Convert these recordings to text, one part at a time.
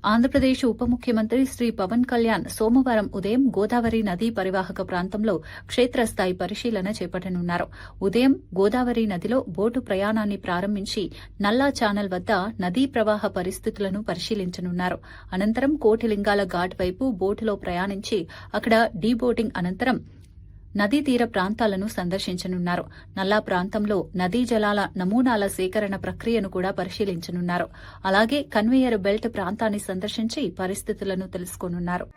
ఆంధ్రప్రదేశ్ ఉప ముఖ్యమంత్రి శ్రీ పవన్ కళ్యాణ్ సోమవారం ఉదయం గోదావరి నదీ పరివాహక ప్రాంతంలో క్షేత్రస్థాయి పరిశీలన చేపట్టనున్నారు. ఉదయం గోదావరి నదిలో బోటు ప్రయాణాన్ని ప్రారంభించి నల్లా ఛానల్ వద్ద నదీ ప్రవాహ పరిస్థితులను పరిశీలించనున్నారు. అనంతరం కోటిలింగాల ఘాట్ వైపు బోటులో ప్రయాణించి అక్కడ డీబోటింగ్ అనంతరం నదీ తీర ప్రాంతాలను సందర్శించనున్నారు. నల్లా ప్రాంతంలో నదీ జలాల నమూనాల సేకరణ ప్రక్రియను కూడా పరిశీలించనున్నారు. అలాగే కన్వేయర్ బెల్ట్ ప్రాంతాన్ని సందర్శించి పరిస్థితులను తెలుసుకోనున్నారు.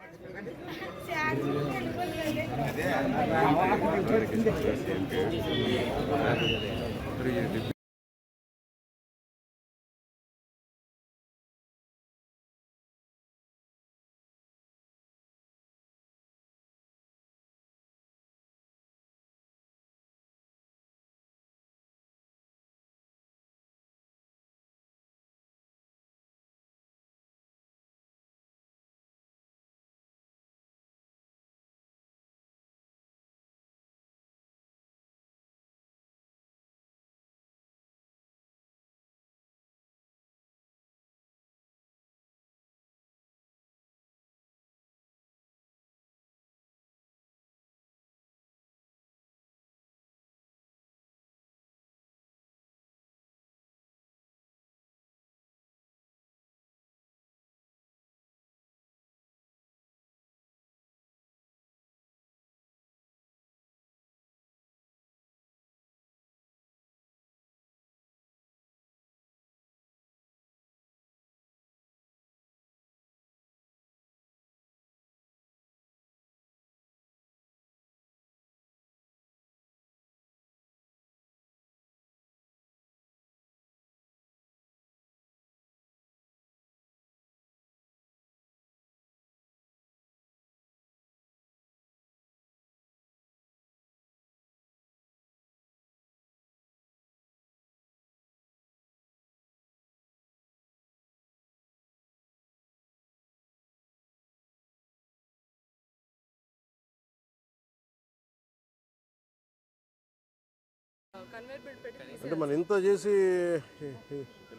అంటే మనం ఇంత చేసి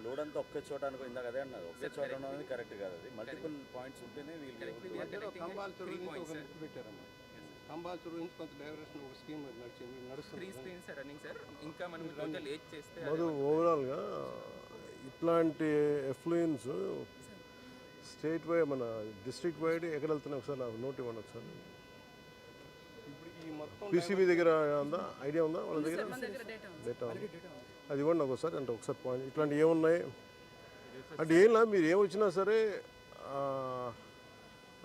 లోడ్ అంతా ఒకే చోట అనుకో ఇందాక అదే అన్నారు ఒకే చోట ఉన్నది కరెక్ట్ కాదు. అది మల్టిపుల్ పాయింట్స్ ఉంటేనే కంబాల చెరువు నుంచి ఒక లిఫ్ట్ పెట్టారమ్మా. కంబాల చెరువు నుంచి కొంత డైవర్షన్ ఒక స్కీమ్ నడుస్తుంది. 3 స్క్రీన్స్ రన్నింగ్ సార్. ఇంకా మనం టోటల్ ఏజ్ చేస్తే మరి ఓవరాల్గా ఇట్లాంటి ఎఫ్లూయెన్స్ స్టేట్ వైడ్ మన డిస్ట్రిక్ట్ వైడ్ ఎక్కడ వెళ్తున్నాయి ఒకసారి నోట్ ఇవ్వండి ఒకసారి. పీసీబీ దగ్గర ఉందా, ఐడియా ఉందా వాళ్ళ దగ్గర? డేటా అది ఇవ్వండి ఒకసారి. అంటే ఒకసారి పాయింట్ ఇట్లాంటివి ఏమున్నాయి అంటే ఏం మీరు ఏమొచ్చినా సరే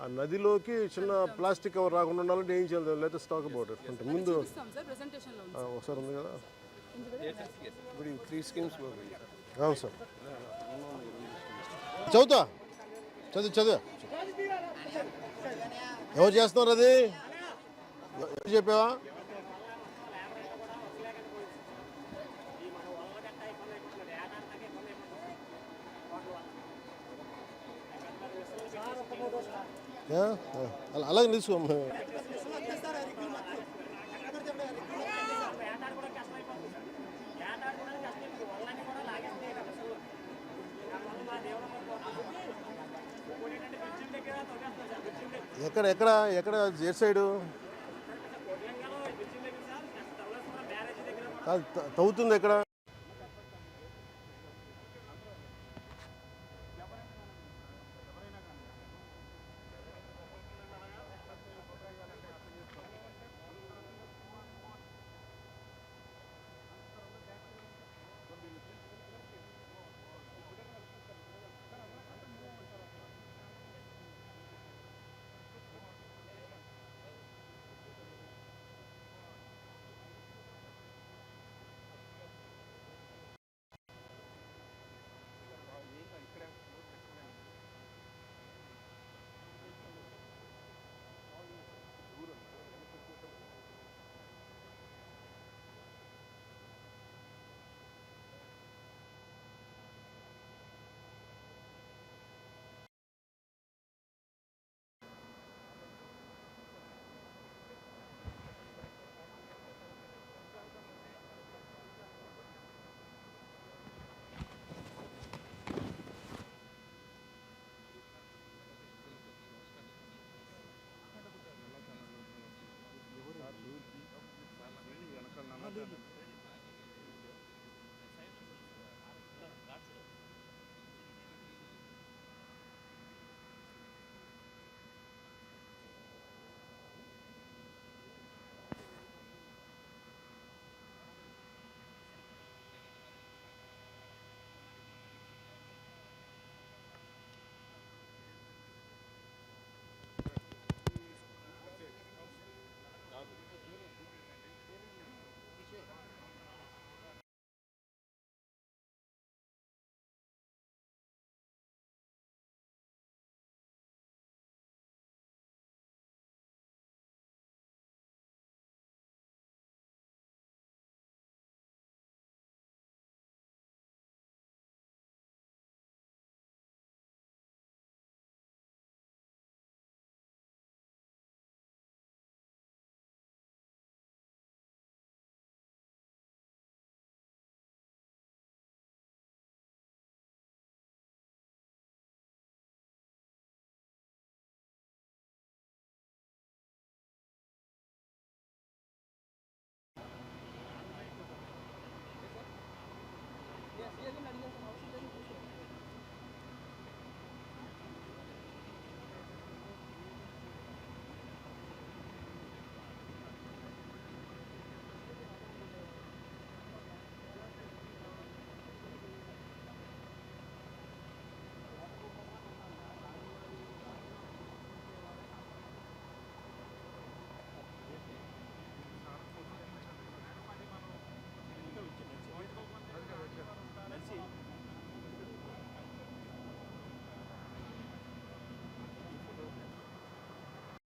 ఆ నదిలోకి చిన్న ప్లాస్టిక్ కవర్ రాకుండా ఉండాలంటే ఏం చేయాలి? లేకపోతే స్టాక్ అబౌట్ ఇట్ అంటే ముందు ఒకసారి ఉంది కదా. ఇప్పుడు 3 స్కీమ్స్ అవును సార్. చదువుతా చదువు ఎవరు చేస్తున్నారు? అది ఎవరు చెప్పావా? అలాగే తీసుకో. ఎక్కడ ఎక్కడ ఎక్కడ ఏ సైడు తవ్వుతుంది ఎక్కడ?